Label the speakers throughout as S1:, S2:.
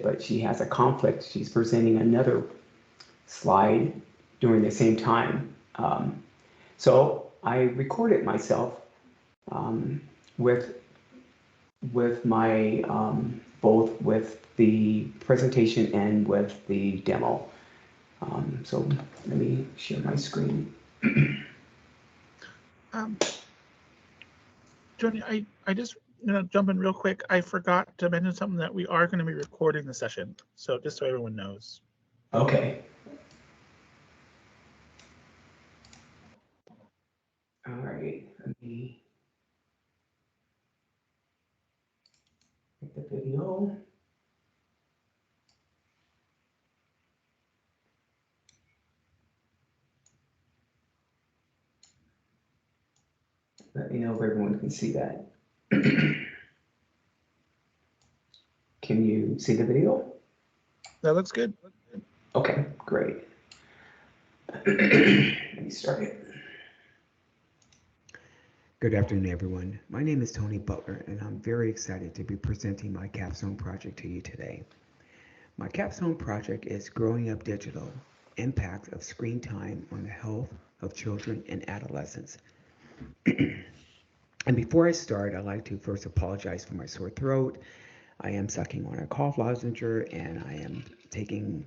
S1: but she has a conflict. She's presenting another slide during the same time. So I recorded myself with my both with the presentation and with the demo. So let me share my screen.
S2: Joni, I just jump in real quick. I forgot to mention something, that we are going to be recording the session. So just so everyone knows.
S1: Okay. All right, let me get the video. Let me know if everyone can see that. Can you see the video?
S2: That looks good.
S1: Okay, great. Let me start it.
S3: Good afternoon, everyone. My name is Tony Butler, and I'm very excited to be presenting my capstone project to you today. My capstone project is Growing Up Digital: Impact of Screen Time on the Health of Children and Adolescents. And before I start, I'd like to first apologize for my sore throat. I am sucking on a cough lozenge, and I am taking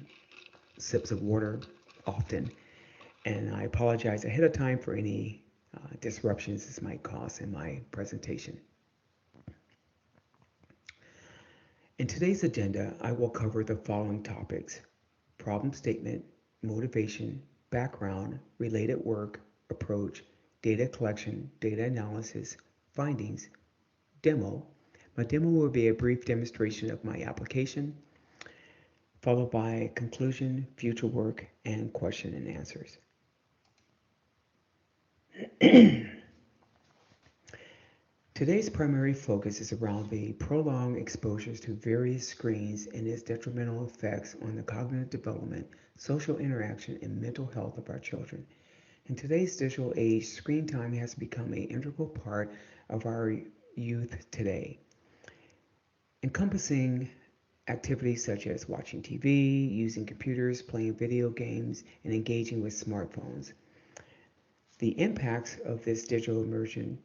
S3: sips of water often. And I apologize ahead of time for any disruptions this might cause in my presentation. In today's agenda, I will cover the following topics: problem statement, motivation, background, related work, approach, data collection, data analysis, findings, demo. My demo will be a brief demonstration of my application, followed by conclusion, future work, and question and answers. Today's primary focus is around the prolonged exposures to various screens and its detrimental effects on the cognitive development, social interaction, and mental health of our children. In today's digital age, screen time has become an integral part of our youth today, encompassing activities such as watching TV, using computers, playing video games, and engaging with smartphones. The impacts of this digital immersion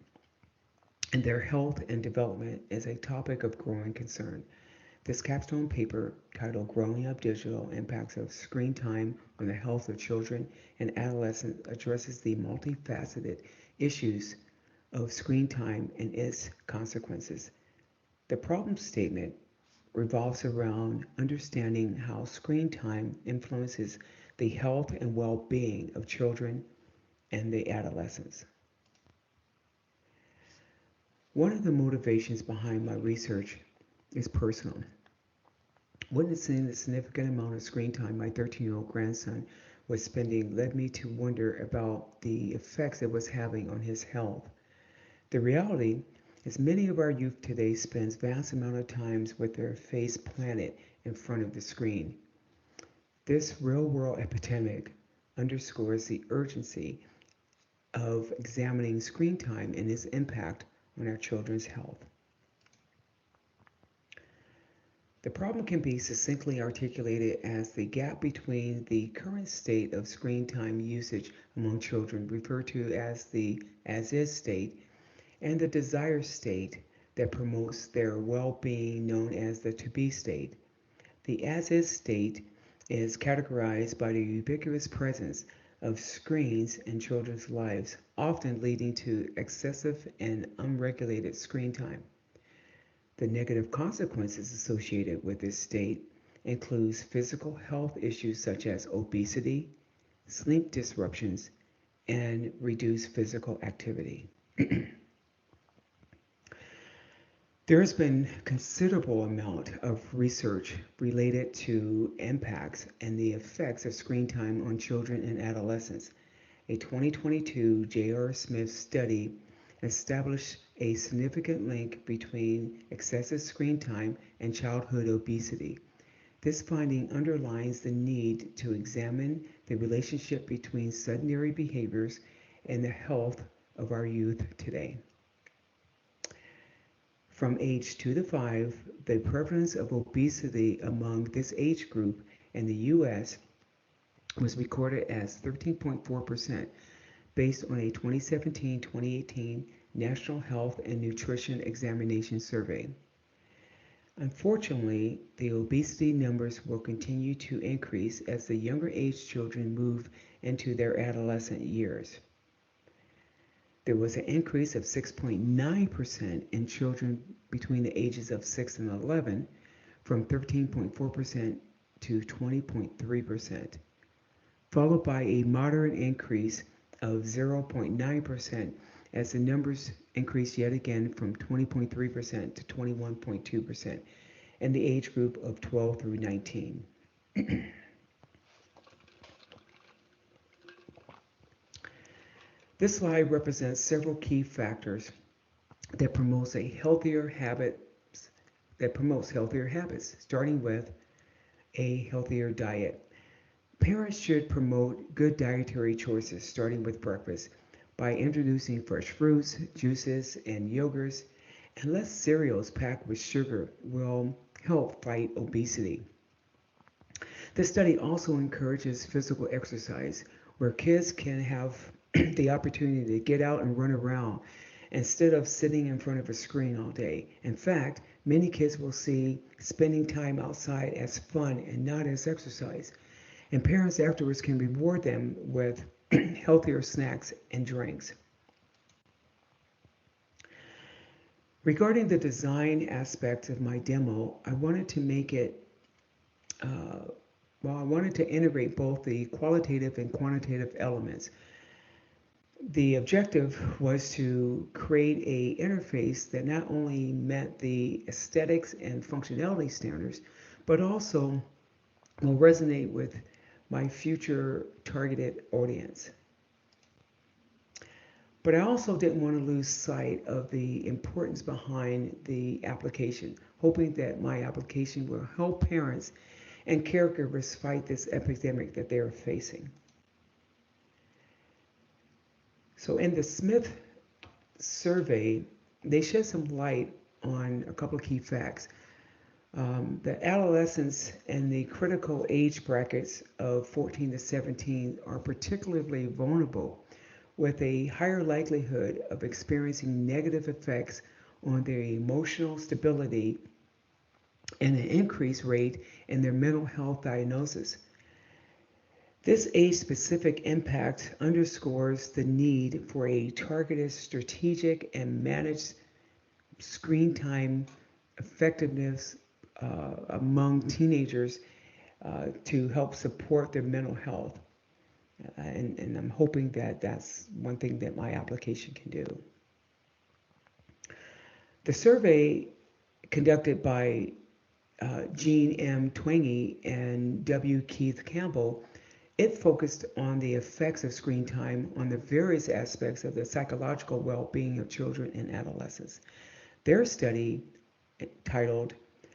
S3: and their health and development is a topic of growing concern. This capstone paper, titled Growing Up Digital: Impacts of Screen Time on the Health of Children and Adolescents, addresses the multifaceted issues of screen time and its consequences. The problem statement revolves around understanding how screen time influences the health and well-being of children and the adolescents. One of the motivations behind my research is personal. Witnessing the significant amount of screen time my 13-year-old grandson was spending led me to wonder about the effects it was having on his health. The reality is many of our youth today spends vast amount of times with their face planted in front of the screen. This real-world epidemic underscores the urgency of examining screen time and its impact on our children's health. The problem can be succinctly articulated as the gap between the current state of screen time usage among children, referred to as the as-is state, and the desired state that promotes their well-being, known as the to-be state. The as-is state is categorized by the ubiquitous presence of screens in children's lives, often leading to excessive and unregulated screen time. The negative consequences associated with this state includes physical health issues such as obesity, sleep disruptions, and reduced physical activity. There has been considerable amount of research related to impacts and the effects of screen time on children and adolescents. A 2022 J.R. Smith study established a significant link between excessive screen time and childhood obesity. This finding underlines the need to examine the relationship between sedentary behaviors and the health of our youth today. From age 2 to 5, the prevalence of obesity among this age group in the U.S. was recorded as 13.4% based on a 2017-2018 National Health and Nutrition Examination Survey. Unfortunately, the obesity numbers will continue to increase as the younger age children move into their adolescent years. There was an increase of 6.9% in children between the ages of 6 and 11, from 13.4% to 20.3%, followed by a moderate increase of 0.9% as the numbers increased yet again from 20.3% to 21.2% in the age group of 12 through 19. This slide represents several key factors that promotes healthier habits, starting with a healthier diet. Parents should promote good dietary choices, starting with breakfast, by introducing fresh fruits, juices, and yogurts, and less cereals packed with sugar will help fight obesity. The study also encourages physical exercise, where kids can have the opportunity to get out and run around instead of sitting in front of a screen all day. In fact, many kids will see spending time outside as fun and not as exercise, and parents afterwards can reward them with healthier snacks and drinks. Regarding the design aspect of my demo, I wanted to make it, I wanted to integrate both the qualitative and quantitative elements. The objective was to create an interface that not only met the aesthetics and functionality standards, but also will resonate with my future targeted audience. But I also didn't want to lose sight of the importance behind the application, hoping that my application will help parents and caregivers fight this epidemic that they're facing. So in the Smith survey, they shed some light on a couple of key facts. That adolescents and the critical age brackets of 14 to 17 are particularly vulnerable, with a higher likelihood of experiencing negative effects on their emotional stability and an increased rate in their mental health diagnosis. This age-specific impact underscores the need for a targeted, strategic, and managed screen time effectiveness among teenagers to help support their mental health. And I'm hoping that that's one thing that my application can do. The survey conducted by Jean M. Twenge and W. Keith Campbell, it focused on the effects of screen time on the various aspects of the psychological well-being of children and adolescents. Their study, titled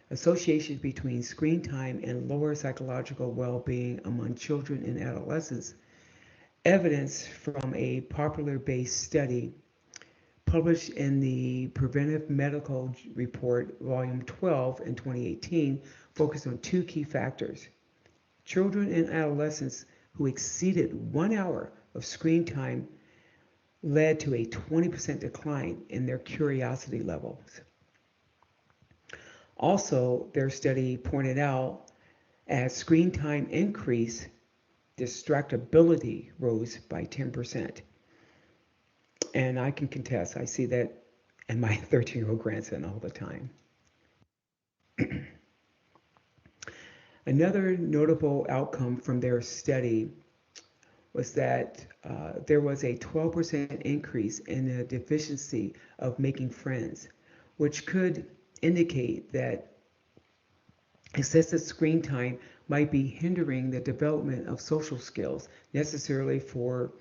S3: Association Between Screen Time and Lower Psychological Well-Being Among Children and Adolescents, evidence from a popular-based study published in the Preventive Medical Report, Volume 12 in 2018, focused on two key factors. Children and adolescents who exceeded 1 hour of screen time led to a 20% decline in their curiosity levels. Also, their study pointed out as screen time increased, distractibility rose by 10%. And I can contest, I see that in my 13-year-old grandson all the time. Another notable outcome from their study was that there was a 12% increase in the deficiency of making friends, which could indicate that excessive screen time might be hindering the development of social skills necessarily for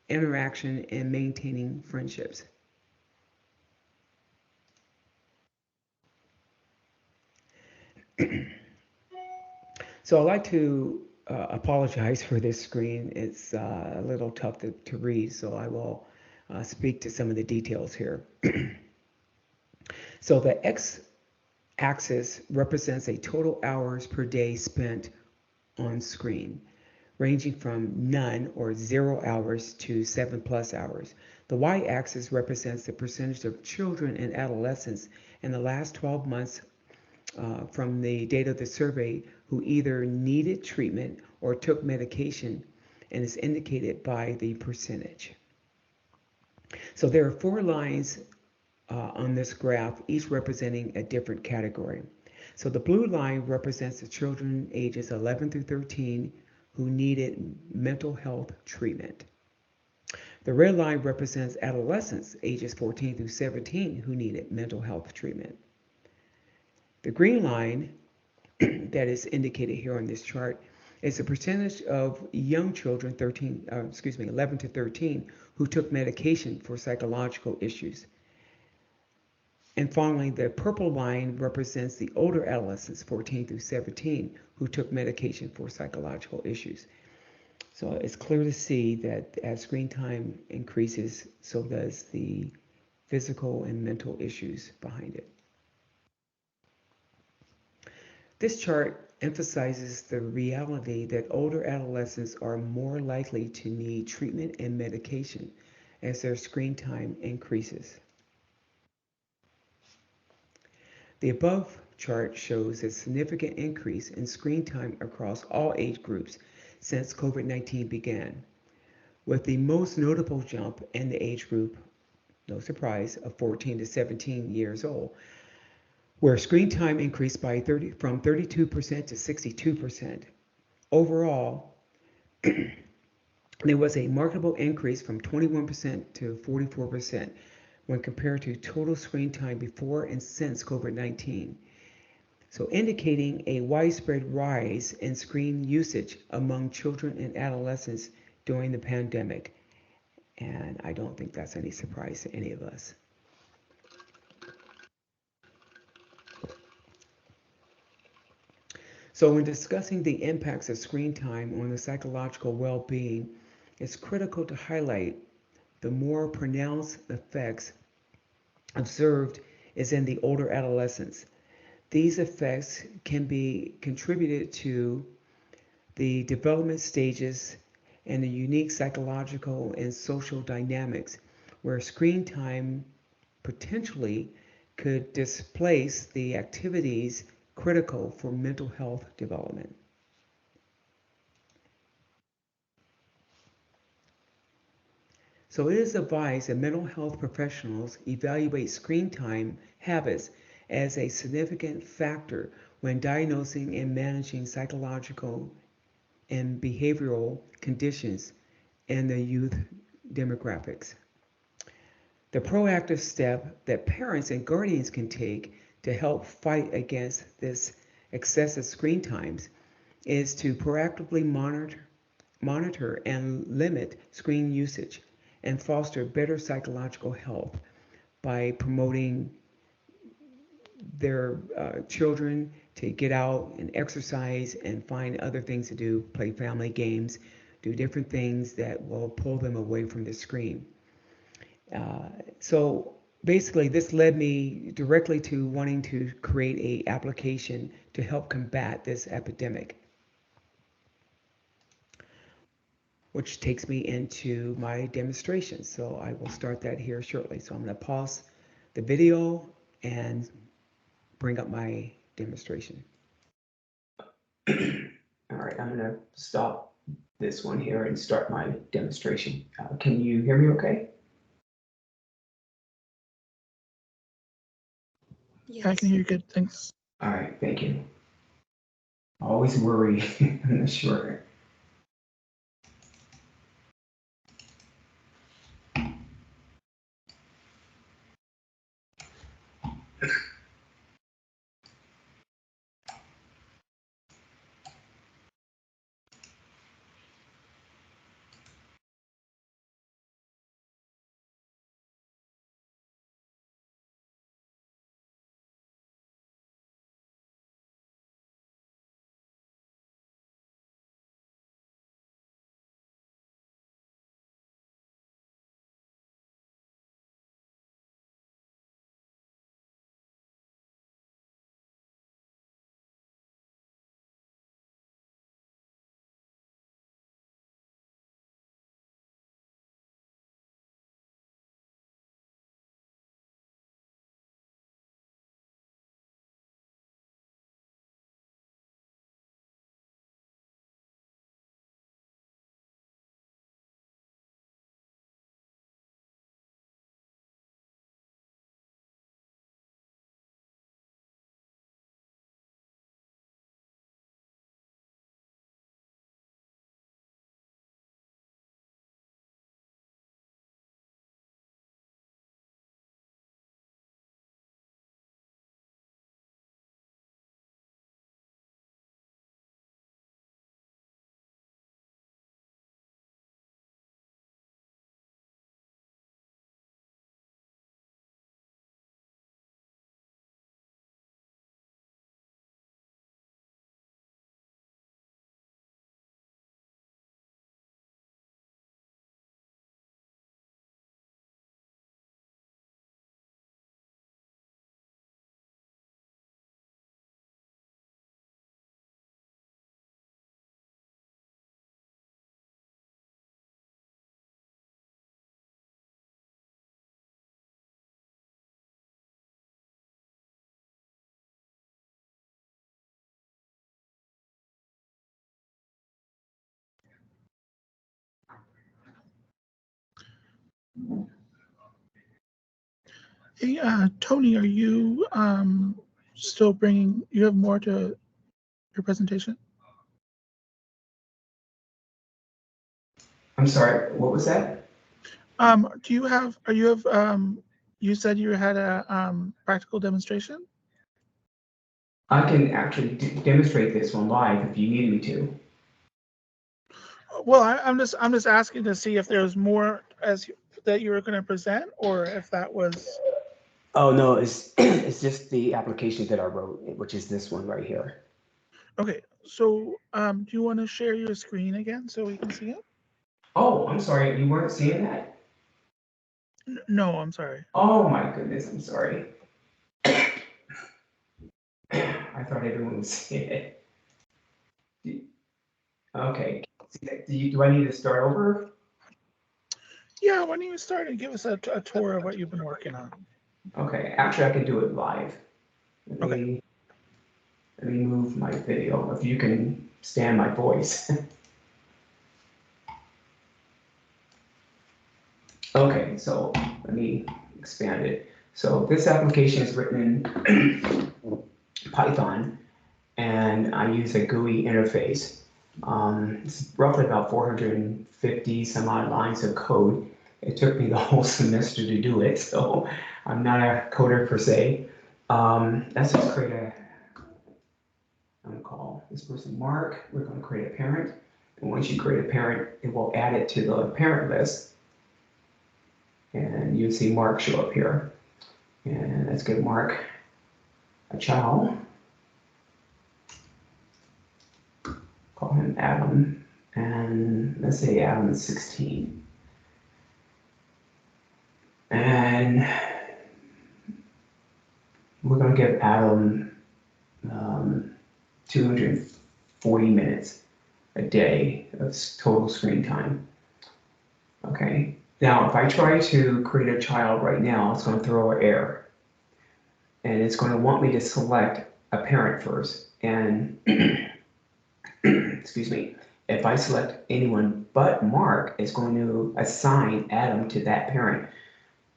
S3: interaction and maintaining friendships. So I'd like to apologize for this screen. It's a little tough to read, so I will speak to some of the details here. So the x-axis represents a total hours per day spent on screen, ranging from none or 0 hours to 7+ hours. The y-axis represents the percentage of children and adolescents in the last 12 months from the date of the survey who either needed treatment or took medication, and is indicated by the percentage. So there are 4 lines on this graph, each representing a different category. So the blue line represents the children ages 11 through 13 who needed mental health treatment. The red line represents adolescents ages 14 through 17 who needed mental health treatment. The green line that is indicated here on this chart is the percentage of young children 11 to 13 who took medication for psychological issues. And finally, the purple line represents the older adolescents 14 through 17 who took medication for psychological issues. So it's clear to see that as screen time increases, so does the physical and mental issues behind it. This chart emphasizes the reality that older adolescents are more likely to need treatment and medication as their screen time increases. The above chart shows a significant increase in screen time across all age groups since COVID-19 began, with the most notable jump in the age group, no surprise, of 14 to 17 years old, where screen time increased by from 32% to 62%. Overall, there was a marketable increase from 21% to 44% when compared to total screen time before and since COVID-19. So indicating a widespread rise in screen usage among children and adolescents during the pandemic. And I don't think that's any surprise to any of us. So when discussing the impacts of screen time on the psychological well-being, it's critical to highlight the more pronounced effects observed is in the older adolescents. These effects can be contributed to the development stages and the unique psychological and social dynamics where screen time potentially could displace the activities critical for mental health development. So it is advised that mental health professionals evaluate screen time habits as a significant factor when diagnosing and managing psychological and behavioral conditions in the youth demographics. The proactive step that parents and guardians can take to help fight against this excessive screen times is to proactively monitor and limit screen usage and foster better psychological health by promoting their children to get out and exercise and find other things to do, play family games, do different things that will pull them away from the screen. So basically, this led me directly to wanting to create an application to help combat this epidemic, which takes me into my demonstration. So I will start that here shortly. So I'm going to pause the video and bring up my demonstration.
S1: All right, I'm going to stop this one here and start my demonstration. Can you hear me okay?
S2: Yes. I can hear you good, thanks.
S1: All right, thank you. I always worry I'm not sure.
S2: Hey, Tony, are you still bringing? You have more to your presentation?
S1: I'm sorry, what was that?
S2: Do you have? Are you have? You said you had a practical demonstration.
S1: I can actually demonstrate this one live if you need me to.
S2: Well, I'm just asking to see if there was more that you were going to present, or if that was.
S1: Oh no, it's it's just the application that I wrote, which is this one right here.
S2: Okay, so do you want to share your screen again so we can see it?
S1: Oh, I'm sorry, you weren't seeing that?
S2: No, I'm sorry.
S1: Oh my goodness, I'm sorry. I thought everyone was seeing it. Okay, do I need to start over?
S2: Yeah, why don't you start and give us a tour of what you've been working on?
S1: Okay, actually I can do it live.
S2: Okay.
S1: Let me move my video, if you can stand my voice. Okay, so let me expand it. So this application is written in Python, and I use a GUI interface. It's roughly about 450 some odd lines of code. It took me the whole semester to do it, so I'm not a coder per se. Let's just create I'm gonna call this person Mark. We're gonna create a parent. And once you create a parent, it will add it to the parent list. And you'll see Mark show up here. And let's give Mark a child. Call him Adam. And let's say Adam is 16. And we're gonna give Adam 240 minutes a day of total screen time. Okay, now if I try to create a child right now, it's going to throw an error. And it's going to want me to select a parent first. And excuse me, if I select anyone but Mark, it's going to assign Adam to that parent.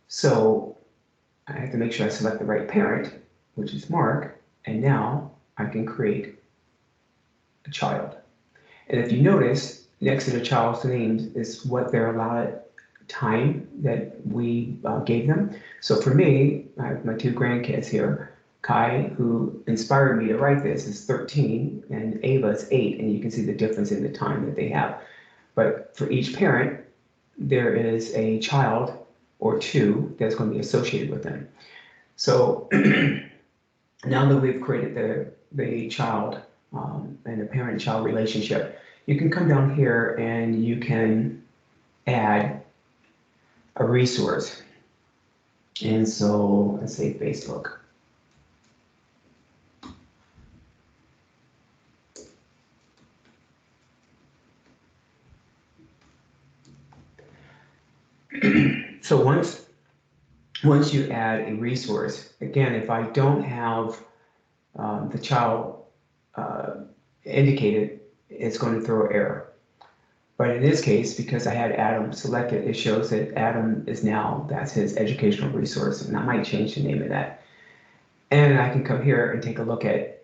S1: So I have to make sure I select the right parent, which is Mark. And now I can create a child. And if you notice, next to the child's name is what their allotted time that we gave them. So for me, I have my two grandkids here. Kai, who inspired me to write this, is 13, and Ava is 8, and you can see the difference in the time that they have. But for each parent, there is a child or two that's going to be associated with them. So now that we've created the child and the parent-child relationship, you can come down here and you can add a resource. And so let's say Facebook. So once you add a resource, again, if I don't have the child indicated, it's going to throw an error. But in this case, because I had Adam selected, it shows that Adam is now, that's his educational resource, and I might change the name of that. And I can come here and take a look at,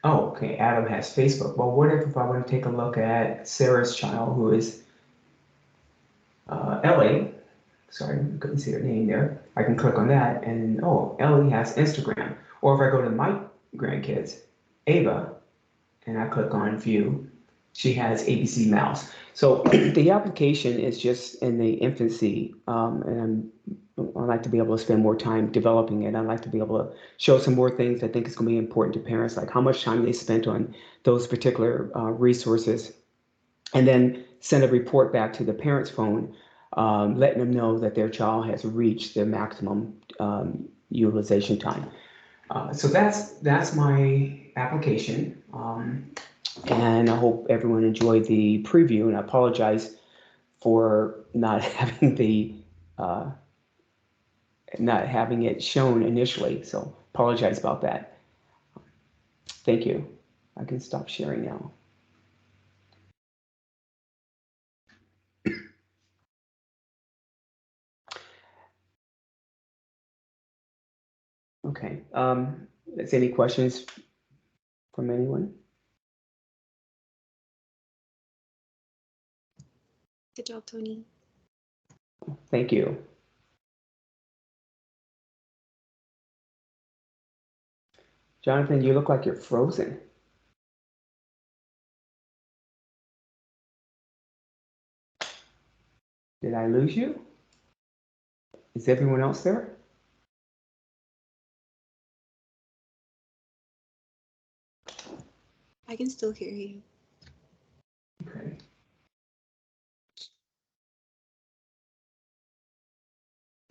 S1: oh, okay, Adam has Facebook. Well, what if I want to take a look at Sarah's child, who is Ellie? Sorry, I couldn't see her name there. I can click on that, and oh, Ellie has Instagram. Or if I go to my grandkids, Ava, and I click on View, she has ABC Mouse. So the application is just in the infancy, and I'd like to be able to spend more time developing it. I'd like to be able to show some more things I think is going to be important to parents, like how much time they spent on those particular resources, and then send a report back to the parent's phone, letting them know that their child has reached their maximum utilization time. So that's my application. And I hope everyone enjoyed the preview, and I apologize for not having not having it shown initially. So apologize about that. Thank you. I can stop sharing now. Okay. Is any questions from anyone?
S4: Good job, Tony.
S1: Thank you. Jonathan, you look like you're frozen. Did I lose you? Is everyone else there?
S4: I can still hear you.
S1: Okay.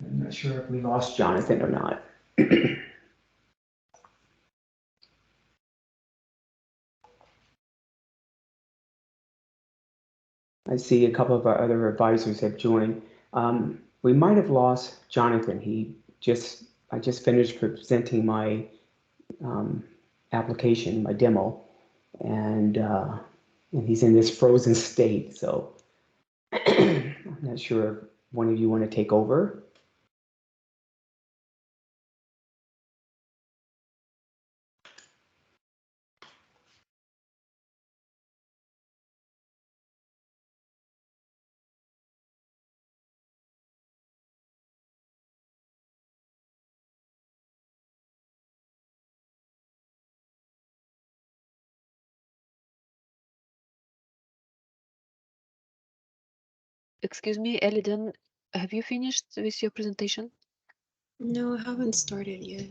S1: I'm not sure if we lost Jonathan or not. I see a couple of our other advisors have joined. We might have lost Jonathan. I just finished presenting my application, my demo, and he's in this frozen state. So I'm not sure if one of you want to take over.
S5: Excuse me, Eliden, have you finished with your presentation?
S4: No, I haven't started yet.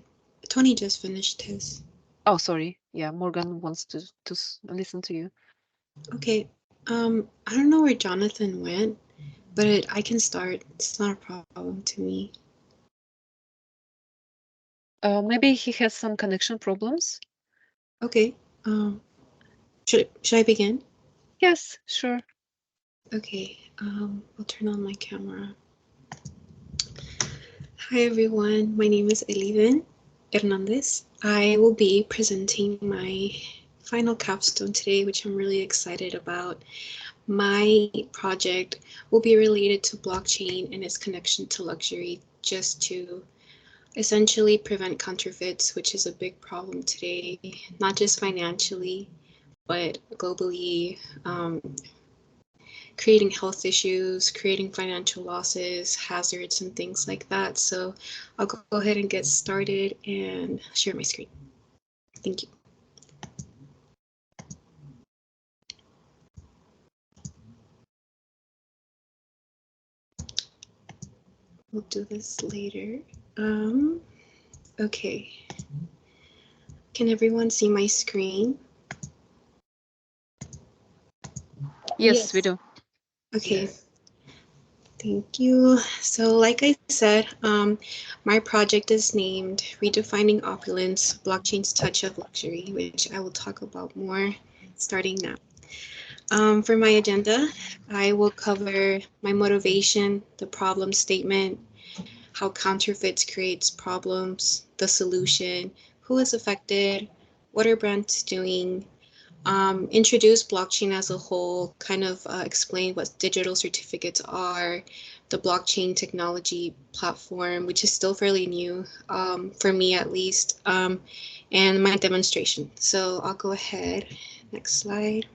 S4: Tony just finished his.
S5: Oh, sorry. Yeah, Morgan wants to listen to you.
S4: Okay. I don't know where Jonathan went, but I can start. It's not a problem to me.
S5: Maybe he has some connection problems.
S4: Okay. Should I begin?
S5: Yes, sure.
S4: Okay. I'll turn on my camera. Hi everyone. My name is Eliden Hernandez. I will be presenting my final capstone today, which I'm really excited about. My project will be related to blockchain and its connection to luxury, just to essentially prevent counterfeits, which is a big problem today, not just financially, but globally, creating health issues, creating financial losses, hazards, and things like that. So I'll go ahead and get started and share my screen. Thank you. We'll do this later. Okay. Can everyone see my screen?
S5: Yes, we do.
S4: Okay.
S1: Yes.
S4: Thank you. So like I said, my project is named Redefining Opulence, Blockchain's Touch of Luxury, which I will talk about more starting now. For my agenda, I will cover my motivation, the problem statement, how counterfeits creates problems, the solution, who is affected, what are brands doing, introduce blockchain as a whole, kind of explain what digital certificates are, the blockchain technology platform, which is still fairly new, for me at least, and my demonstration. So I'll go ahead. Next slide.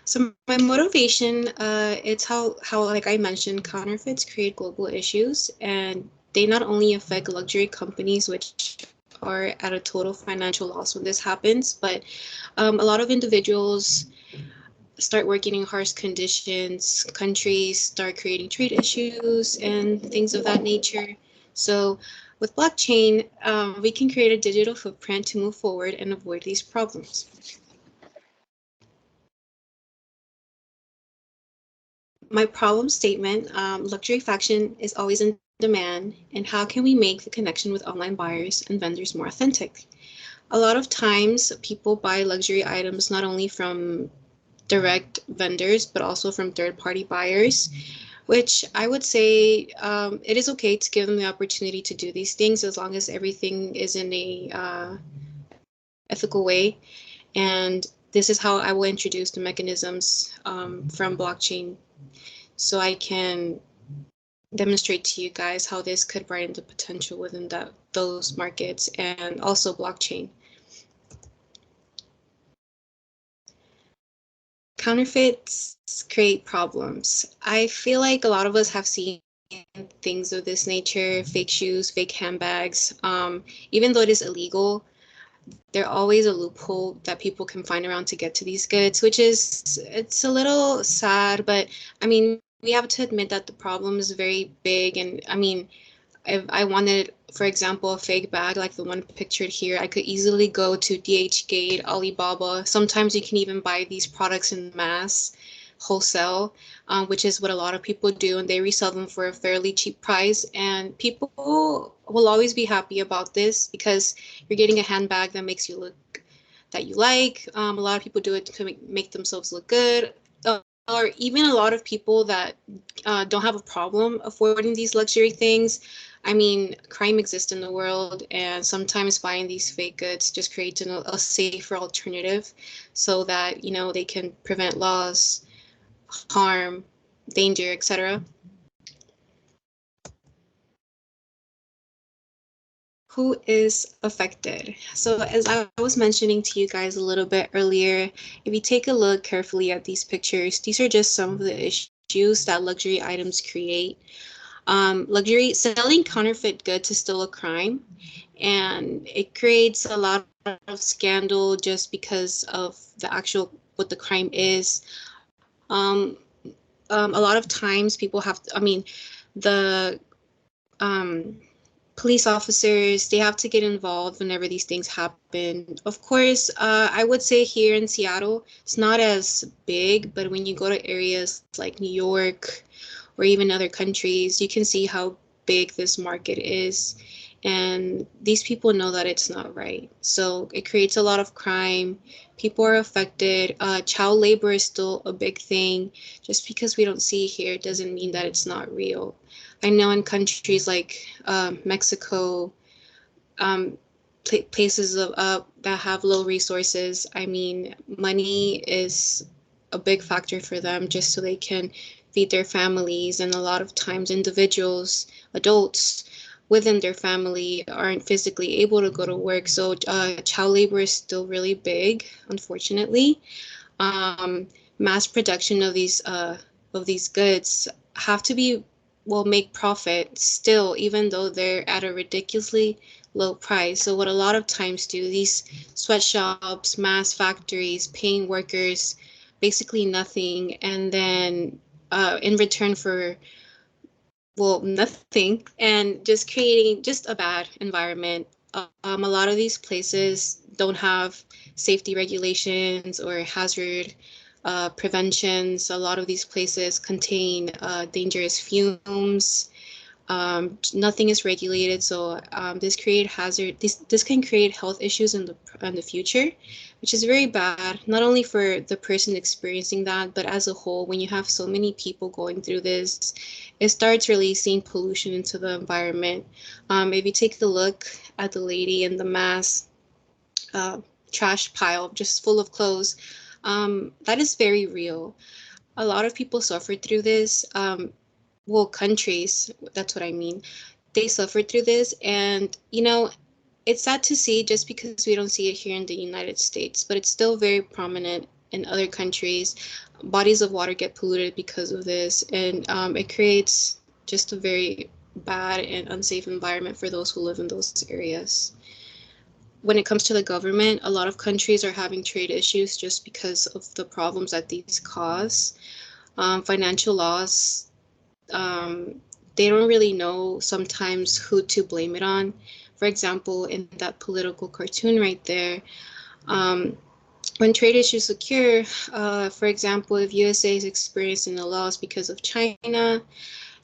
S4: So my motivation, it's how, like I mentioned, counterfeits create global issues, and they not only affect luxury companies, which are at a total financial loss when this happens, but a lot of individuals start working in harsh conditions, countries start creating trade issues and things of that nature. So with blockchain, we can create a digital footprint to move forward and avoid these problems. My problem statement, luxury fashion is always in demand, and how can we make the connection with online buyers and vendors more authentic? A lot of times people buy luxury items not only from direct vendors, but also from third-party buyers, which I would say it is okay to give them the opportunity to do these things as long as everything is in a ethical way. And this is how I will introduce the mechanisms from blockchain, so I can demonstrate to you guys how this could brighten the potential within that those markets and also blockchain. Counterfeits create problems. I feel like a lot of us have seen things of this nature, fake shoes, fake handbags. Even though it is illegal, there's always a loophole that people can find around to get to these goods, which is, it's a little sad, but I mean, we have to admit that the problem is very big. And I mean, if I wanted, for example, a fake bag like the one pictured here, I could easily go to DHgate, Alibaba. Sometimes you can even buy these products in mass, wholesale, which is what a lot of people do, and they resell them for a fairly cheap price. And people will always be happy about this because you're getting a handbag that makes you look, that you like. A lot of people do it to make themselves look good. Or even a lot of people that don't have a problem affording these luxury things. I mean, crime exists in the world, and sometimes buying these fake goods just creates a safer alternative so that, you know, they can prevent loss, harm, danger, etc. Who is affected? So as I was mentioning to you guys a little bit earlier, if you take a look carefully at these pictures, these are just some of the issues that luxury items create. Luxury selling counterfeit goods is still a crime, and it creates a lot of scandal just because of the actual what the crime is. A lot of times people have to, I mean, the police officers, they have to get involved whenever these things happen. Of course, I would say here in Seattle, it's not as big, but when you go to areas like New York or even other countries, you can see how big this market is. And these people know that it's not right. So it creates a lot of crime. People are affected. Child labor is still a big thing. Just because we don't see it here doesn't mean that it's not real. I know in countries like Mexico, places that have low resources, I mean, money is a big factor for them just so they can feed their families. And a lot of times individuals, adults within their family aren't physically able to go to work. So child labor is still really big, unfortunately. Mass production of these goods have to be, will make profit still, even though they're at a ridiculously low price. So what a lot of times do, these sweatshops, mass factories, paying workers basically nothing, and then in return for, well, nothing, and just creating just a bad environment. A lot of these places don't have safety regulations or hazard preventions. A lot of these places contain dangerous fumes. Nothing is regulated, so this create hazard. This can create health issues in the future, which is very bad. Not only for the person experiencing that, but as a whole. When you have so many people going through this, it starts releasing pollution into the environment. If you take a look at the lady in the mass trash pile, just full of clothes, that is very real. A lot of people suffered through this. Well, countries, that's what I mean. They suffered through this, and you know, it's sad to see just because we don't see it here in the United States, but it's still very prominent in other countries. Bodies of water get polluted because of this, and it creates just a very bad and unsafe environment for those who live in those areas. When it comes to the government, a lot of countries are having trade issues just because of the problems that these cause. Financial loss, they don't really know sometimes who to blame it on. For example, in that political cartoon right there, when trade issues occur, for example, if USA is experiencing a loss because of China,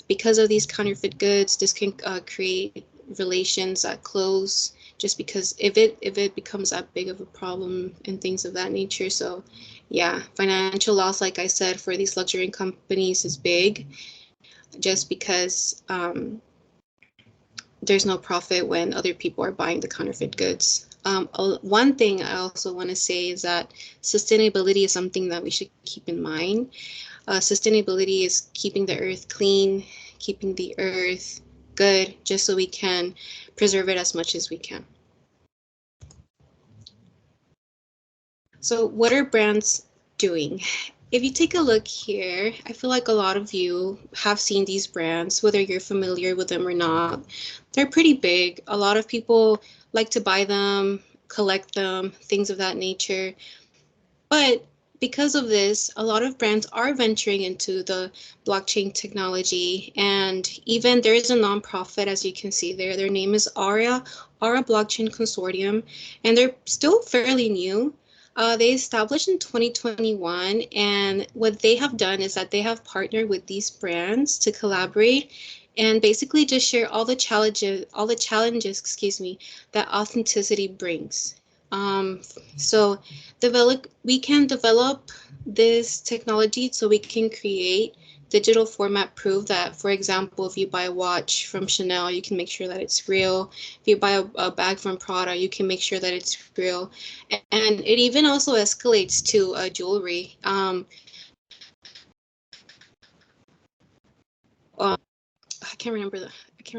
S4: because of these counterfeit goods, this can create relations that close, just because if it becomes that big of a problem and things of that nature. So yeah, financial loss, like I said, for these luxury companies is big, just because there's no profit when other people are buying the counterfeit goods. One thing I also want to say is that sustainability is something that we should keep in mind. Sustainability is keeping the earth clean, keeping the earth good, just so we can preserve it as much as we can. So what are brands doing? If you take a look here, I feel like a lot of you have seen these brands, whether you're familiar with them or not. They're pretty big. A lot of people like to buy them, collect them, things of that nature. But because of this, a lot of brands are venturing into the blockchain technology. And even there is a nonprofit, as you can see there. Their name is Aura Blockchain Consortium, and they're still fairly new. They established in 2021, and what they have done is that they have partnered with these brands to collaborate and basically just share all the challenges, excuse me, that authenticity brings. So we can develop this technology so we can create digital format proof that, for example, if you buy a watch from Chanel, you can make sure that it's real. If you buy a bag from Prada, you can make sure that it's real. And it even also escalates to jewelry. I can't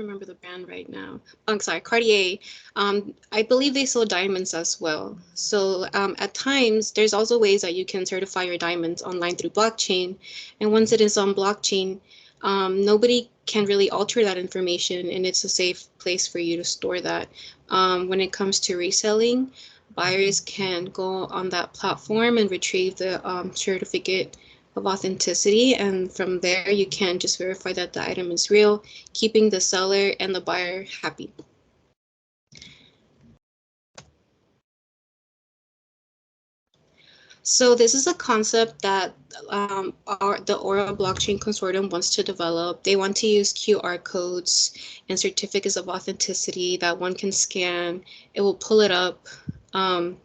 S4: remember the brand right now. I'm sorry, Cartier. I believe they sell diamonds as well. So at times, there's also ways that you can certify your diamonds online through blockchain. And once it is on blockchain, nobody can really alter that information, and it's a safe place for you to store that. When it comes to reselling, buyers can go on that platform and retrieve the certificate of authenticity, and from there you can just verify that the item is real, keeping the seller and the buyer happy. So this is a concept that the Aura Blockchain Consortium wants to develop. They want to use QR codes and certificates of authenticity that one can scan. It will pull it up, and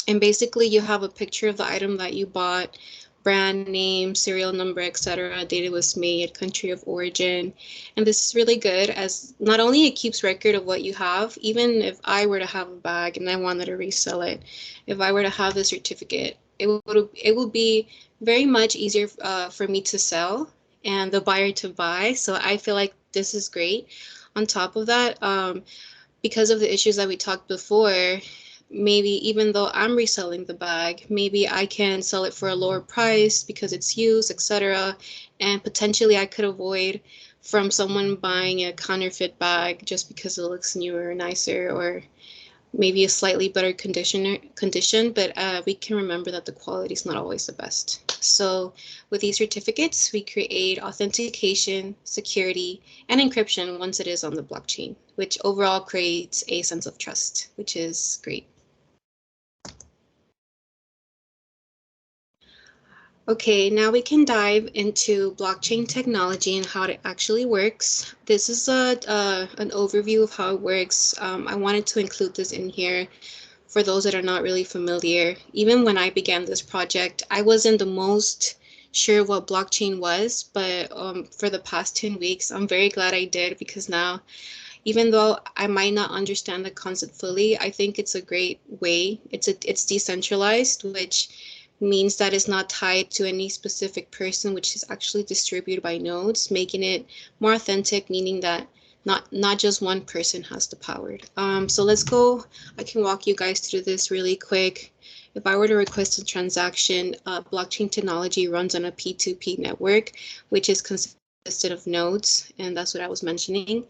S4: basically you have a picture of the item that you bought, brand name, serial number, etc., date it was made, country of origin. And this is really good, as not only it keeps record of what you have, even if I were to have a bag and I wanted to resell it, if I were to have the certificate, it would be very much easier for me to sell and the buyer to buy. So I feel like this is great. On top of that, because of the issues that we talked before, maybe even though I'm reselling the bag, maybe I can sell it for a lower price because it's used, etc. And potentially I could avoid from someone buying a counterfeit bag just because it looks newer or nicer, or maybe a slightly better condition, but we can remember that the quality is not always the best. So with these certificates, we create authentication, security, and encryption once it is on the blockchain, which overall creates a sense of trust, which is great. Okay, now we can dive into blockchain technology and how it actually works. This is an overview of how it works. I wanted to include this in here for those that are not really familiar. Even when I began this project, I wasn't the most sure what blockchain was, but for the past 10 weeks, I'm very glad I did, because now, even though I might not understand the concept fully, I think it's a great way. It's decentralized, which means that it's not tied to any specific person, which is actually distributed by nodes, making it more authentic, meaning that not just one person has the power. So let's go. I can walk you guys through this really quick. If I were to request a transaction, blockchain technology runs on a P2P network, which is consisted of nodes, and that's what I was mentioning.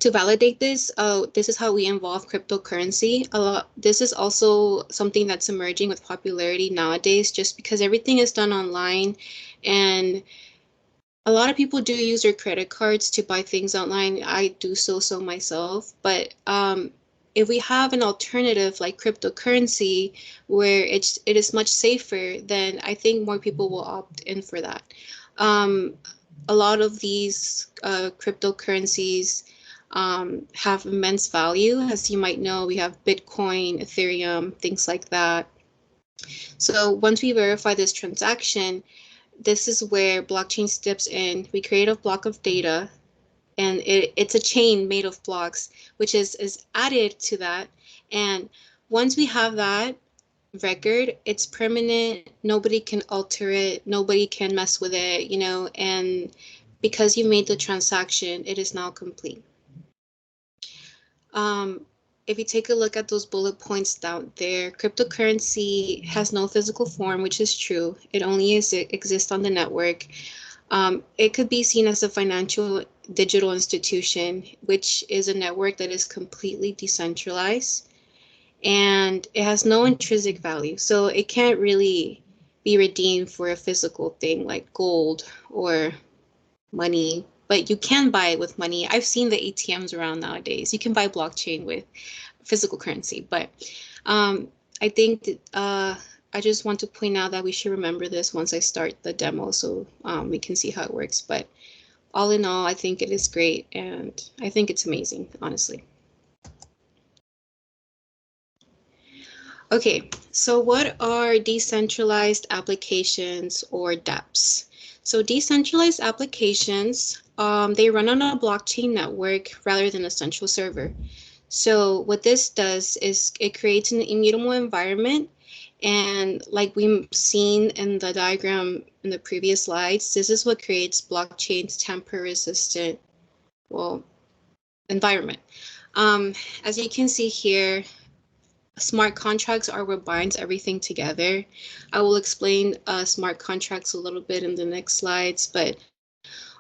S4: To validate this, this is how we involve cryptocurrency. This is also something that's emerging with popularity nowadays, just because everything is done online, and a lot of people do use their credit cards to buy things online. I do so myself, but if we have an alternative like cryptocurrency where it is much safer, then I think more people will opt in for that. A lot of these cryptocurrencies have immense value. As you might know, we have Bitcoin, Ethereum, things like that. So once we verify this transaction, this is where blockchain steps in. We create a block of data, and it's a chain made of blocks, which is added to that. And once we have that record, it's permanent. Nobody can alter it. Nobody can mess with it, and because you made the transaction, it is now complete. If you take a look at those bullet points down there, cryptocurrency has no physical form, which is true. It only exists on the network. It could be seen as a financial digital institution, which is a network that is completely decentralized, and it has no intrinsic value. So it can't really be redeemed for a physical thing like gold or money, but you can buy it with money. I've seen the ATMs around nowadays. You can buy blockchain with physical currency, but I think that, I just want to point out that we should remember this once I start the demo, so we can see how it works. But all in all, I think it is great, and I think it's amazing, honestly. Okay, so what are decentralized applications or dApps? So decentralized applications, they run on a blockchain network rather than a central server. So what this does is it creates an immutable environment. And like we've seen in the diagram in the previous slides, this is what creates blockchain's tamper-resistant, well, environment. As you can see here, smart contracts are what binds everything together. I will explain smart contracts a little bit in the next slides, but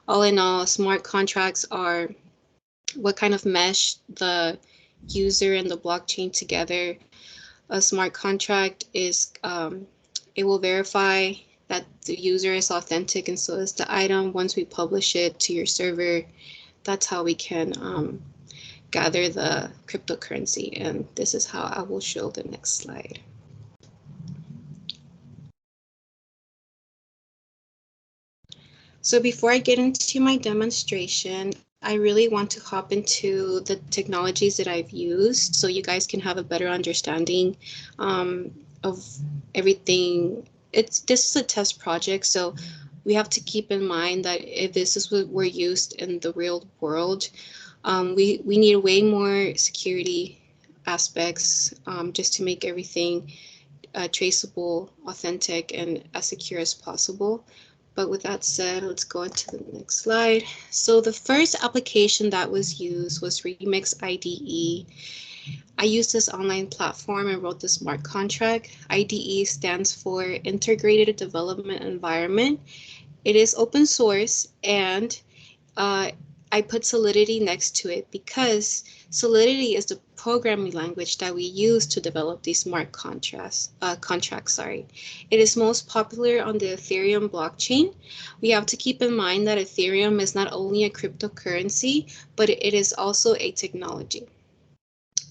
S4: all in all, smart contracts are what kind of mesh the user and the blockchain together. A smart contract is, it will verify that the user is authentic and so is the item. Once we publish it to your server, that's how we can gather the cryptocurrency. And this is how I will show the next slide. So before I get into my demonstration, I really want to hop into the technologies that I've used so you guys can have a better understanding of everything. This is a test project, so we have to keep in mind that if this is what we're used in the real world, we need way more security aspects just to make everything traceable, authentic, and as secure as possible. But with that said, let's go into the next slide. So the first application that was used was Remix IDE. I used this online platform and wrote the smart contract. IDE stands for Integrated Development Environment. It is open source, and I put Solidity next to it because Solidity is the programming language that we use to develop these smart contracts. It is most popular on the Ethereum blockchain. We have to keep in mind that Ethereum is not only a cryptocurrency, but it is also a technology.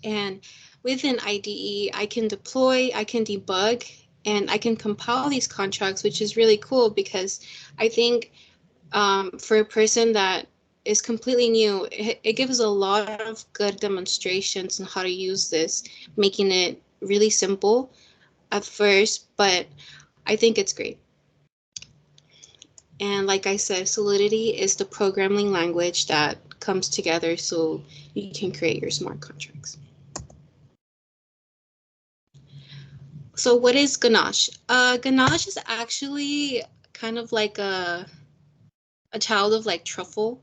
S4: And within IDE, I can deploy, I can debug, and I can compile these contracts, which is really cool because I think for a person that is completely new, it gives a lot of good demonstrations on how to use this, making it really simple at first, but I think it's great. And like I said, Solidity is the programming language that comes together so you can create your smart contracts. So what is Ganache? Ganache is actually kind of like a child of like Truffle.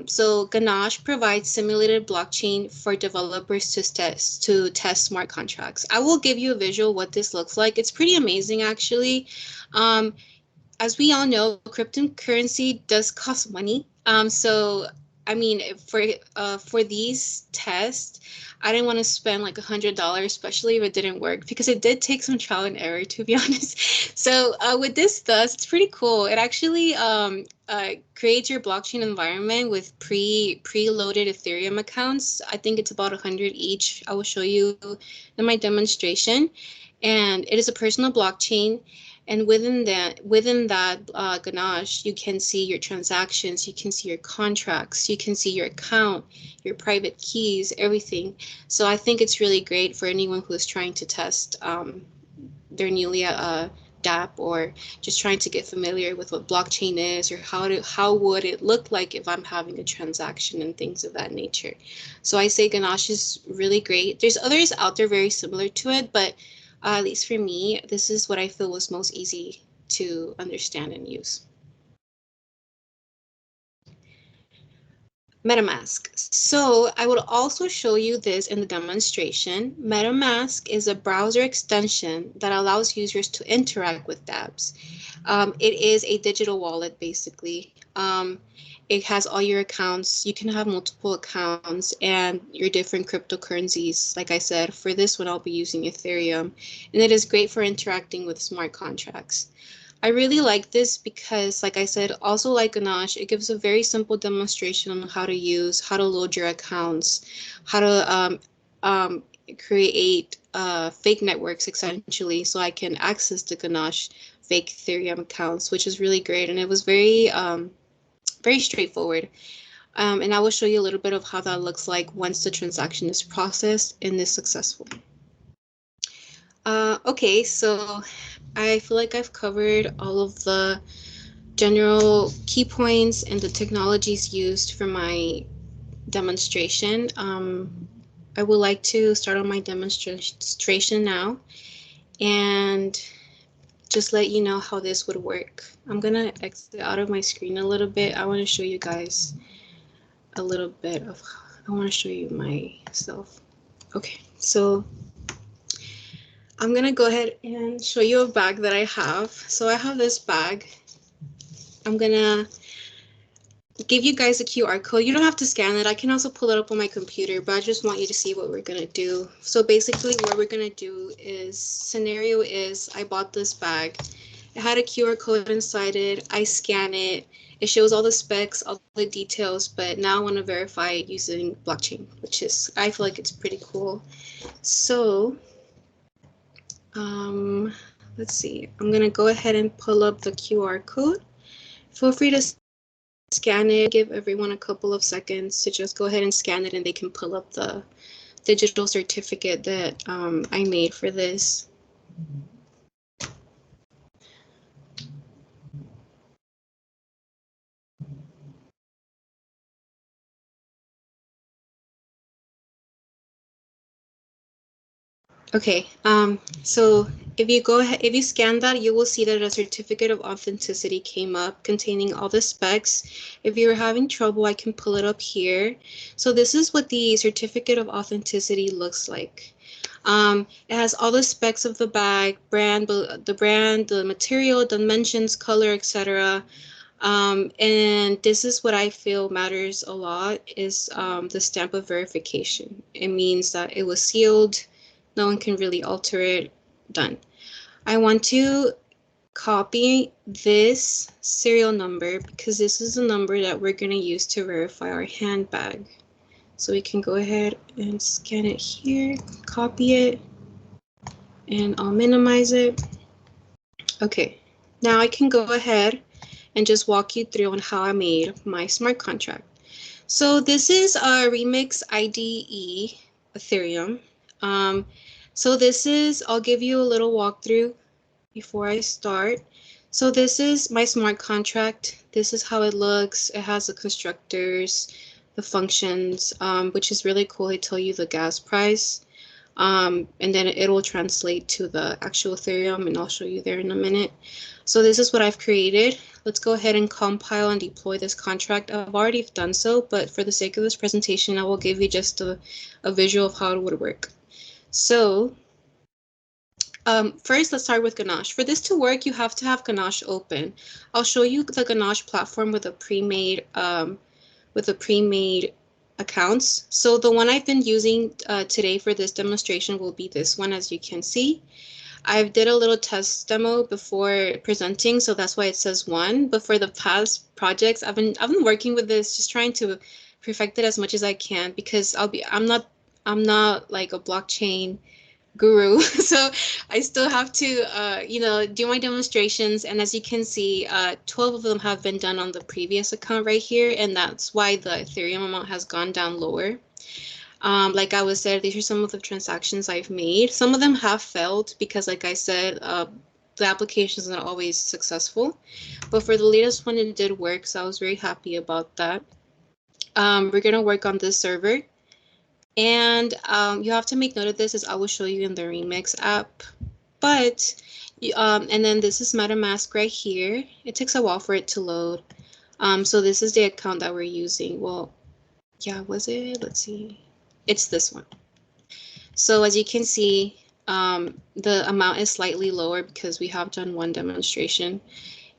S4: So Ganache provides simulated blockchain for developers to test smart contracts. I will give you a visual what this looks like. It's pretty amazing, actually. As we all know, cryptocurrency does cost money. So I mean, for these tests, I didn't want to spend like $100, especially if it didn't work, because it did take some trial and error, to be honest. So with this thus, it's pretty cool. It actually creates your blockchain environment with preloaded Ethereum accounts. I think it's about 100 each. I will show you in my demonstration. And it is a personal blockchain. And within that Ganache, you can see your transactions, you can see your contracts, you can see your account, your private keys, everything. So I think it's really great for anyone who is trying to test their newly dApp, or just trying to get familiar with what blockchain is, or how would it look like if I'm having a transaction and things of that nature. So I say Ganache is really great. There's others out there very similar to it, but at least for me, this is what I feel was most easy to understand and use. MetaMask. So I will also show you this in the demonstration. MetaMask is a browser extension that allows users to interact with dApps. It is a digital wallet, basically. It has all your accounts. You can have multiple accounts and your different cryptocurrencies. Like I said, for this one, I'll be using Ethereum, and it is great for interacting with smart contracts. I really like this because, like I said, also like Ganache, it gives a very simple demonstration on how to use, how to load your accounts, how to create fake networks, essentially, so I can access the Ganache fake Ethereum accounts, which is really great. And it was very, very straightforward. And I will show you a little bit of how that looks like once the transaction is processed and is successful. Okay, so I feel like I've covered all of the general key points and the technologies used for my demonstration. I would like to start on my demonstration now and just let you know how this would work. I'm gonna exit out of my screen a little bit. I want to show you guys a little bit of, I want to show you myself. Okay, so I'm gonna go ahead and show you a bag that I have. So I have this bag. I'm gonna give you guys a QR code. You don't have to scan it. I can also pull it up on my computer, but I just want you to see what we're gonna do. So basically what we're gonna do is, scenario is I bought this bag. It had a QR code inside it. I scan it. It shows all the specs, all the details, but now I want to verify it using blockchain, which is, I feel like it's pretty cool. So let's see, I'm gonna go ahead and pull up the QR code. Feel free to scan it, give everyone a couple of seconds to just go ahead and scan it, and they can pull up the digital certificate that I made for this. Okay, so if you go ahead, if you scan that, you will see that a certificate of authenticity came up containing all the specs. If you're having trouble, I can pull it up here. So this is what the certificate of authenticity looks like. It has all the specs of the bag, the material, dimensions, color, etc. And this is what I feel matters a lot, is the stamp of verification. It means that it was sealed. No one can really alter it. Done. I want to copy this serial number because this is the number that we're going to use to verify our handbag. So we can go ahead and scan it here, copy it, and I'll minimize it. Okay, now I can go ahead and just walk you through on how I made my smart contract. So this is a Remix IDE Ethereum. So this is, I'll give you a little walkthrough before I start. So this is my smart contract. This is how it looks. It has the constructors, the functions, which is really cool. They tell you the gas price, and then it will translate to the actual Ethereum, and I'll show you there in a minute. So this is what I've created. Let's go ahead and compile and deploy this contract. I've already done so, but for the sake of this presentation, I will give you just a visual of how it would work. So first, let's start with Ganache. For this to work, you have to have Ganache open. I'll show you the Ganache platform with a pre-made accounts. So the one I've been using today for this demonstration will be this one, as you can see. I did a little test demo before presenting, so that's why it says 1. But for the past projects, I've been working with this, just trying to perfect it as much as I can, because I'm not like a blockchain guru, so I still have to do my demonstrations. And as you can see, 12 of them have been done on the previous account right here, and that's why the Ethereum amount has gone down lower. Like I was said, these are some of the transactions I've made. Some of them have failed because, like I said, the application is not always successful. But for the latest one, it did work, so I was very happy about that. We're gonna work on this server. And you have to make note of this, as I will show you in the Remix app. But, and then this is MetaMask right here. It takes a while for it to load. So this is the account that we're using. Well, yeah, was it? Let's see. It's this one. So as you can see, the amount is slightly lower because we have done one demonstration.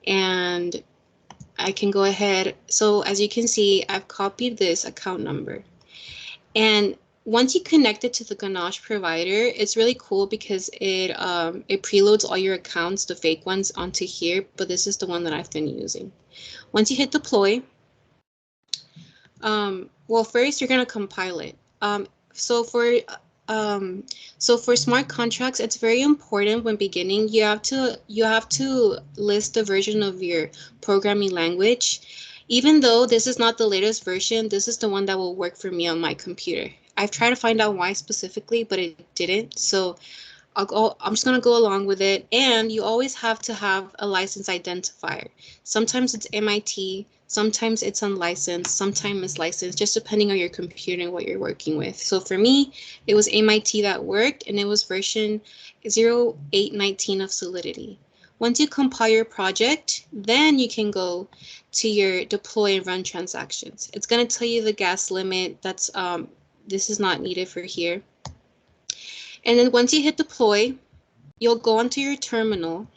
S4: And I can go ahead. So as you can see, I've copied this account number. And once you connect it to the Ganache provider, it's really cool because it preloads all your accounts, the fake ones, onto here. But this is the one that I've been using. Once you hit deploy, well, first you're gonna compile it. So for smart contracts, it's very important when beginning. You have to list the version of your programming language. Even though this is not the latest version, this is the one that will work for me on my computer. I've tried to find out why specifically, but it didn't. So I'm just gonna go along with it. And you always have to have a license identifier. Sometimes it's MIT, sometimes it's unlicensed, sometimes it's licensed, just depending on your computer and what you're working with. So for me, it was MIT that worked, and it was version 0819 of Solidity. Once you compile your project, then you can go to your deploy and run transactions. It's gonna tell you the gas limit. That's this is not needed for here. And then once you hit deploy, you'll go onto your terminal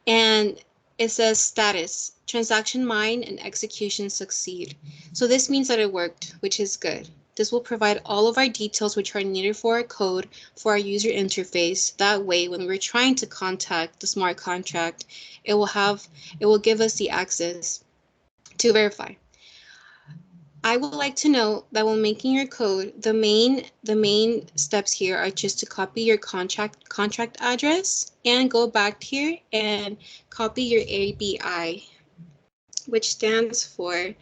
S4: and it says status, transaction mine and execution succeed. So this means that it worked, which is good. This will provide all of our details which are needed for our code for our user interface. That way, when we're trying to contact the smart contract, it will give us the access to verify. I would like to note that when making your code, the main steps here are just to copy your contract address and go back here and copy your ABI, which stands for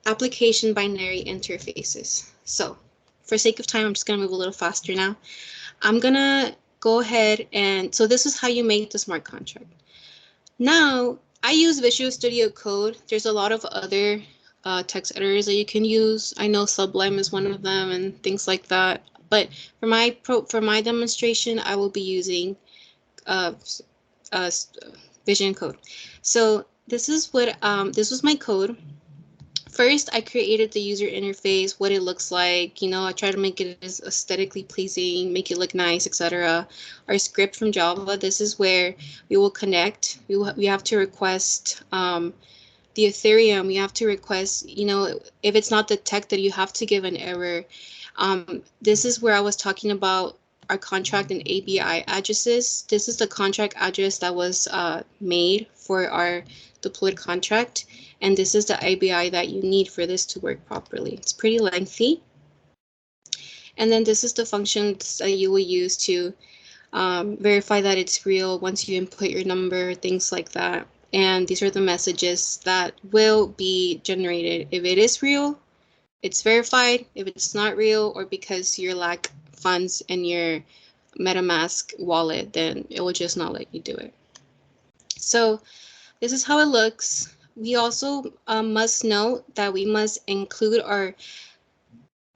S4: Application Binary Interfaces. So for sake of time, I'm just gonna move a little faster now. I'm gonna go ahead and, so this is how you make the smart contract. Now, I use Visual Studio Code. There's a lot of other text editors that you can use. I know Sublime is one of them and things like that. But for my demonstration, I will be using Vision Code. So this is what this was my code. First, I created the user interface, what it looks like. You know, I try to make it as aesthetically pleasing, make it look nice, etc. Our script from Java. This is where we will connect. We have to request the Ethereum. You have to request, you know, if it's not detected, you have to give an error. This is where I was talking about our contract and ABI addresses. This is the contract address that was made for our deployed contract. And this is the ABI that you need for this to work properly. It's pretty lengthy. And then this is the functions that you will use to verify that it's real once you input your number, things like that. And these are the messages that will be generated. If it is real, it's verified. If it's not real, or because you lack funds in your MetaMask wallet, then it will just not let you do it. So this is how it looks. We also must note that we must include our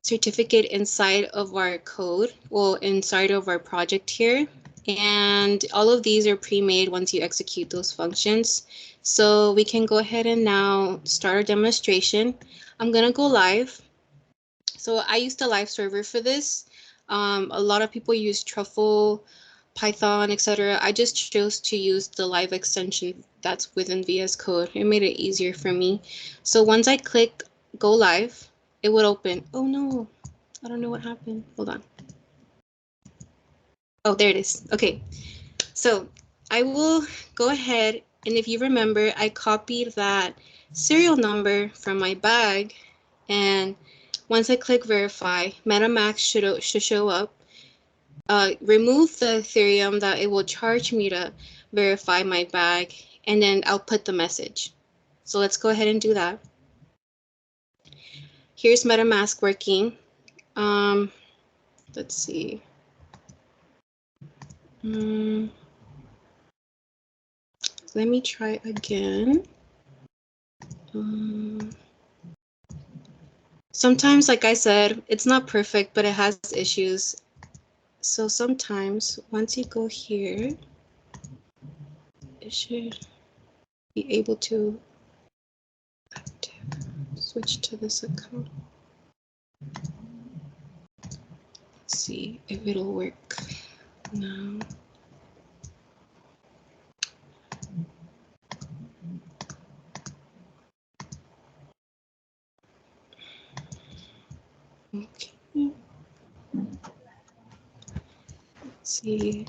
S4: certificate inside of our code, well, inside of our project here. And all of these are pre-made once you execute those functions. So we can go ahead and now start our demonstration. I'm gonna go live. So I used a live server for this. A lot of people use Truffle, Python, etc. I just chose to use the live extension that's within VS Code. It made it easier for me. So once I click go live, it would open. Oh no, I don't know what happened. Hold on. Oh, there it is. Okay, so I will go ahead, and if you remember, I copied that serial number from my bag, and once I click verify, MetaMask should show up. Remove the Ethereum that it will charge me to verify my bag, and then I'll put the message. So let's go ahead and do that. Here's MetaMask working. Let's see. Let me try again. Sometimes, like I said, it's not perfect, but it has issues. So sometimes once you go here, it should be able to active. switch to this account. Let's see if it'll work now. Okay. Let's see.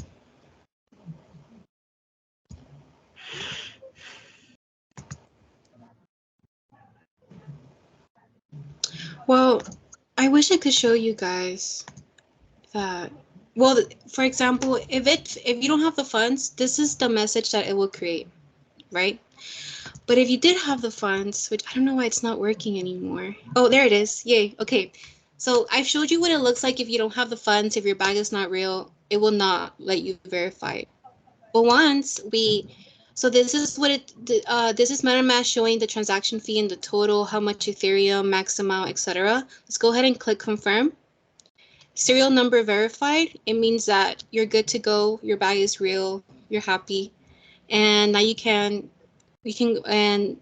S4: Well, I wish I could show you guys that. Well, for example, if you don't have the funds, this is the message that it will create, right? But if you did have the funds, which I don't know why it's not working anymore. Oh, there it is. Yay. Okay. So I've showed you what it looks like if you don't have the funds, if your bag is not real, it will not let you verify it. But so this is what this is MetaMask showing the transaction fee and the total, how much Ethereum, max amount, etc. Let's go ahead and click confirm. Serial number verified. It means that you're good to go. Your bag is real. You're happy. And now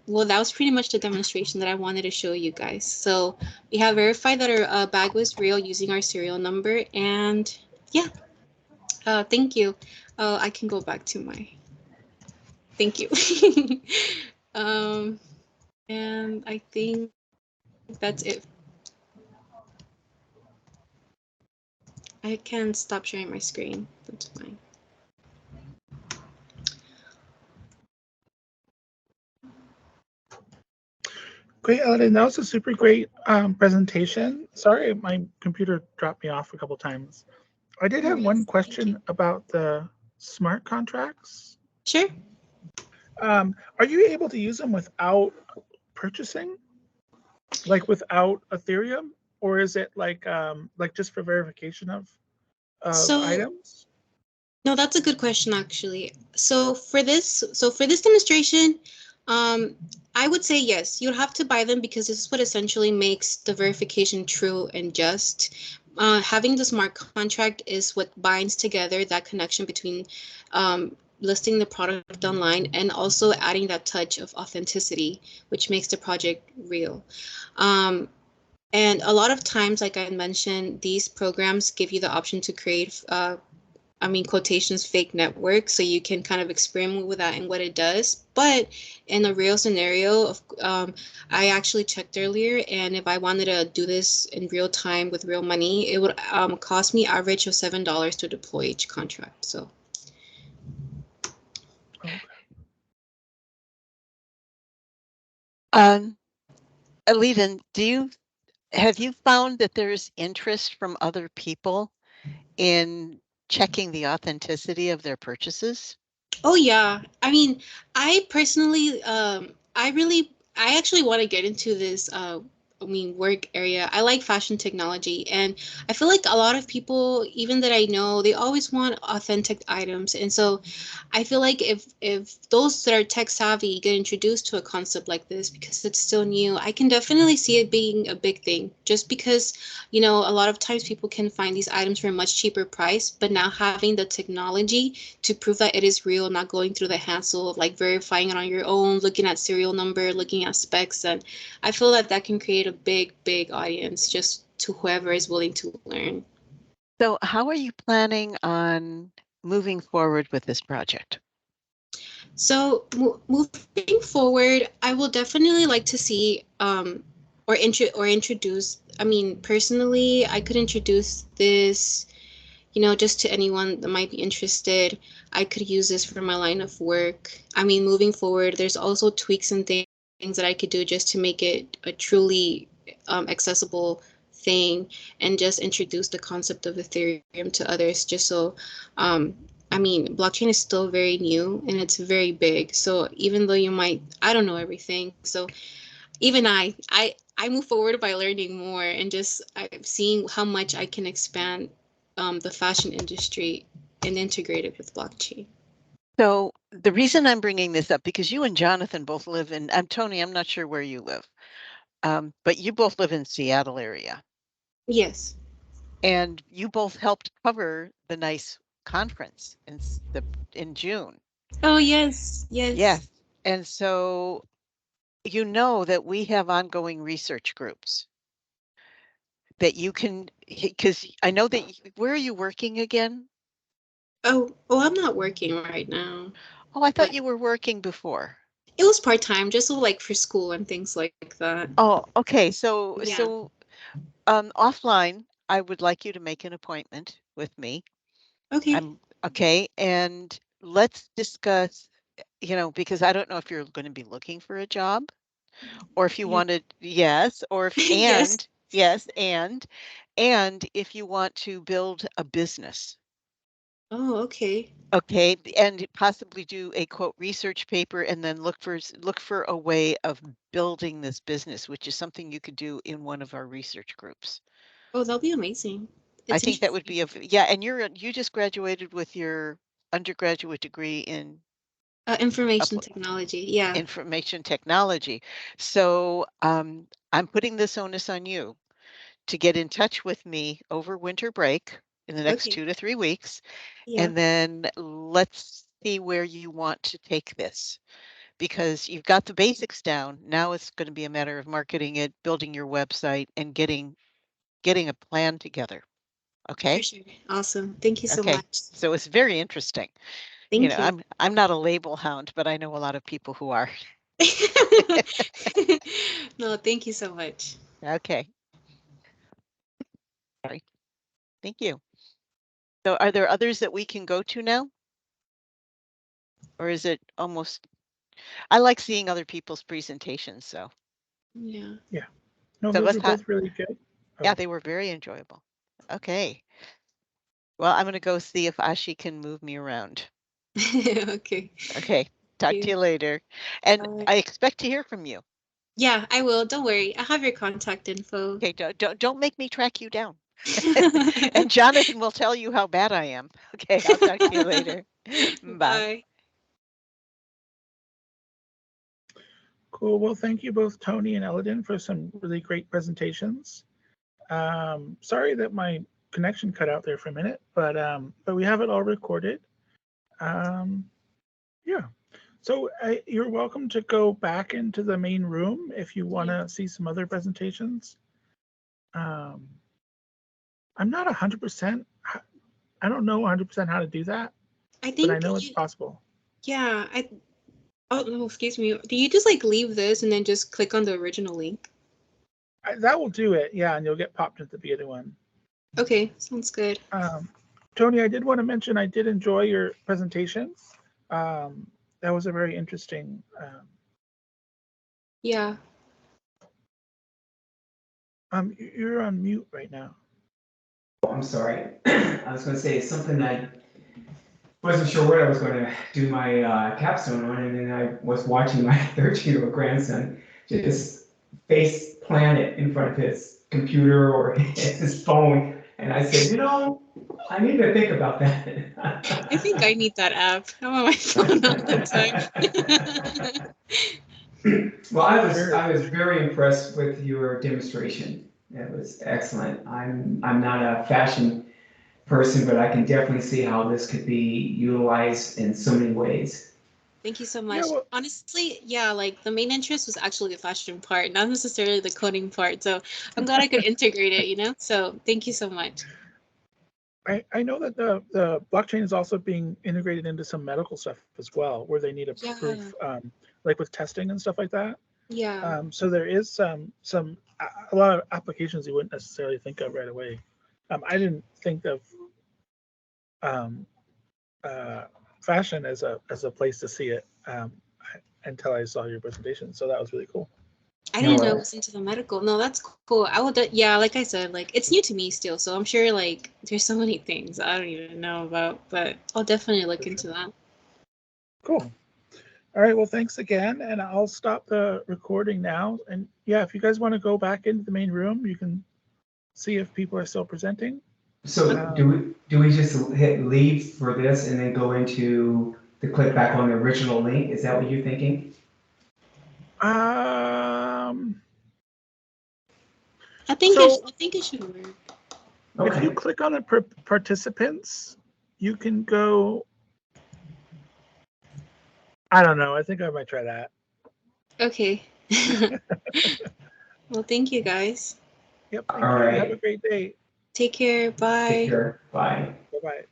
S4: well, that was pretty much the demonstration that I wanted to show you guys. So we have verified that our bag was real using our serial number. And yeah, thank you. I can go back to my, thank you. And I think that's it. I can stop sharing my screen. That's fine.
S2: Great, Eliden. That was a super great presentation. Sorry, my computer dropped me off a couple times. I did have one question about the smart contracts.
S4: Sure.
S2: Are you able to use them without purchasing, like without Ethereum, or is it like just for verification of items?
S4: No, that's a good question, actually. So for this demonstration, I would say yes, you'd have to buy them because this is what essentially makes the verification true and just. Having the smart contract is what binds together that connection between listing the product online and also adding that touch of authenticity, which makes the project real. And a lot of times, like I mentioned, these programs give you the option to create quotations, fake network, so you can kind of experiment with that and what it does. But in a real scenario, I actually checked earlier, and if I wanted to do this in real time with real money, it would cost me average of $7 to deploy each contract. So.
S2: Okay.
S6: Eliden, have you found that there's interest from other people in checking the authenticity of their purchases?
S4: Oh yeah, I mean, I personally, I actually want to get into this. Work area. I like fashion technology, and I feel like a lot of people, even that I know, they always want authentic items. And so, I feel like if those that are tech savvy get introduced to a concept like this because it's still new, I can definitely see it being a big thing. Just because, a lot of times people can find these items for a much cheaper price, but now having the technology to prove that it is real, not going through the hassle of like verifying it on your own, looking at serial number, looking at specs, and I feel that that can create a big audience just to whoever is willing to learn.
S6: So how are you planning on moving forward with this project?
S4: So moving forward, I will definitely like to see or introduce. I mean, personally, I could introduce this, just to anyone that might be interested. I could use this for my line of work. I mean, moving forward, there's also tweaks and things that I could do just to make it a truly accessible thing and just introduce the concept of Ethereum to others just so blockchain is still very new and it's very big. So even though I don't know everything. So even I move forward by learning more and just seeing how much I can expand the fashion industry and integrate it with blockchain.
S6: So the reason I'm bringing this up, because you and Jonathan both live in, Tony, I'm not sure where you live, but you both live in Seattle area.
S4: Yes.
S6: And you both helped cover the NICE conference in June.
S4: Oh, yes.
S6: Yes. And so you know that we have ongoing research groups that you can, because I know that, where are you working again?
S4: Oh, I'm not working right now,
S6: Oh, I thought
S4: but
S6: you were working before.
S4: it was part-time, just so like for school and things like that.
S6: Oh, okay. So,
S4: Yeah.
S6: offline, I would like you to make an appointment with me.
S4: Okay.
S6: Okay. And let's discuss, because I don't know if you're going to be looking for a job or if you
S4: Yeah.
S6: wanted, yes, or if,
S4: Yes.
S6: yes, and if you want to build a business.
S4: Oh, okay.
S6: Okay, and possibly do a quote research paper and then look for a way of building this business, which is something you could do in one of our research groups.
S4: Oh, that'll be amazing.
S6: I
S4: It's
S6: think that would
S4: interesting.
S6: be yeah, and you just graduated with your undergraduate degree in
S4: Information technology. Yeah.
S6: information technology. So I'm putting this onus on you to get in touch with me over winter break in the next
S4: Okay.
S6: 2 to 3 weeks,
S4: Yeah.
S6: and then let's see where you want to take this. Because you've got the basics down. Now it's going to be a matter of marketing it, building your website, and getting a plan together.
S4: For
S6: Okay?
S4: sure. Awesome. Thank you so
S6: Okay.
S4: much.
S6: So it's very interesting.
S4: Thank you.
S6: I'm not a label hound, but I know a lot of people who are.
S4: No, thank you so much.
S6: Okay. Sorry. Thank you. So are there others that we can go to now? Or is it almost, I like seeing other people's presentations, so.
S4: Yeah.
S2: Yeah. No,
S6: So
S2: those
S6: let's
S2: were both really good.
S6: yeah,
S2: Oh,
S6: they were very enjoyable. Okay. Well, I'm going to go see if Ashi can move me around.
S4: Okay.
S6: Okay. Talk to
S4: You.
S6: you later. And
S4: All right.
S6: I expect to hear from you.
S4: Yeah, I will. Don't worry. I have your contact info.
S6: Okay, don't make me track you down. And Jonathan will tell you how bad I am. Okay, I'll talk to you later. Bye.
S4: Bye.
S2: cool. Well, thank you both, Tony and Eliden, for some really great presentations. Sorry that my connection cut out there for a minute, but we have it all recorded. Um, yeah. So you're welcome to go back into the main room if you want to see some other presentations. Um, I'm not 100%. I don't know 100% how to do that,
S4: I
S2: but I
S4: think
S2: know it's
S4: you,
S2: possible.
S4: yeah, oh no, excuse me. Do you just like leave this and then just click on the original link?
S2: That will do it. Yeah, and you'll get popped into the other one.
S4: Okay, sounds good.
S2: Tony, I did want to mention I did enjoy your presentation. That was a very interesting.
S4: Yeah.
S2: You're on mute right now.
S1: Oh, I'm sorry. I was going to say something I wasn't sure what I was going to do my capstone on, and then I was watching my 13-year-old grandson just face plant it in front of his computer or his phone, and I said, I need to think about that.
S4: I think I need that app. I'm on my phone all the time.
S1: Well, I was very impressed with your demonstration. It was excellent. I'm not a fashion person, but I can definitely see how this could be utilized in so many ways.
S4: Thank you so
S2: Yeah,
S4: much.
S2: well,
S4: Honestly, yeah, like the main interest was actually the fashion part, not necessarily the coding part. So I'm glad I could integrate it, So thank you so much.
S2: I know that the blockchain is also being integrated into some medical stuff as well, where they need a
S4: Yeah,
S2: proof, like with testing and stuff like that.
S4: yeah.
S2: So there is a lot of applications you wouldn't necessarily think of right away. I didn't think of um, fashion as a place to see it until I saw your presentation. So that was really cool.
S4: I
S1: No,
S4: didn't know it was into the medical. No, that's cool. I would, yeah, like I said, like it's new to me still, so I'm sure like there's so many things I don't even know about, but I'll definitely look into that.
S2: Cool. All right. Well, thanks again, and I'll stop the recording now. And yeah, if you guys want to go back into the main room, you can see if people are still presenting.
S1: so do we just hit leave for this and then go into the click back on the original link? Is that what you're thinking?
S4: I think
S2: So
S4: it should work.
S2: if you
S1: Okay.
S2: click on the participants, you can go. I don't know. I think I might try that.
S4: Okay. Well, thank you guys.
S2: Yep. Thank
S1: All
S2: you.
S1: right.
S2: Have a great day.
S4: Take care. Bye.
S1: Take care. Bye.
S2: Bye bye.